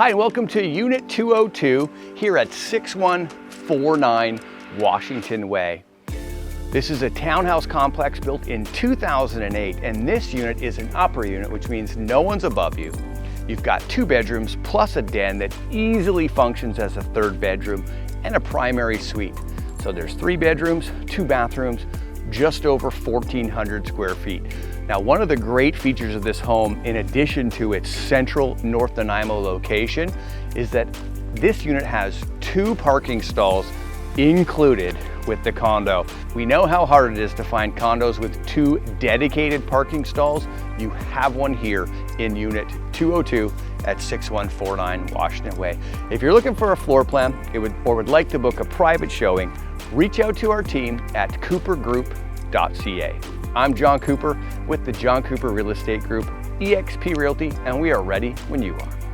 Hi, and welcome to Unit 202 here at 6149 Washington Way. This is a townhouse complex built in 2008, and this unit is an upper unit, which means no one's above you. You've got 2 bedrooms plus a den that easily functions as a 3rd bedroom and a primary suite. So there's 3 bedrooms, 2 bathrooms, just over 1,400 square feet. Now, one of the great features of this home, in addition to its central North Nanaimo location, is that this unit has 2 parking stalls included with the condo. We know how hard it is to find condos with 2 dedicated parking stalls. You have one here in Unit 202 at 6149 Washington Way. If you're looking for a floor plan or would like to book a private showing, reach out to our team at coopergroup.ca. I'm John Cooper with the John Cooper Real Estate Group, eXp Realty, and we are ready when you are.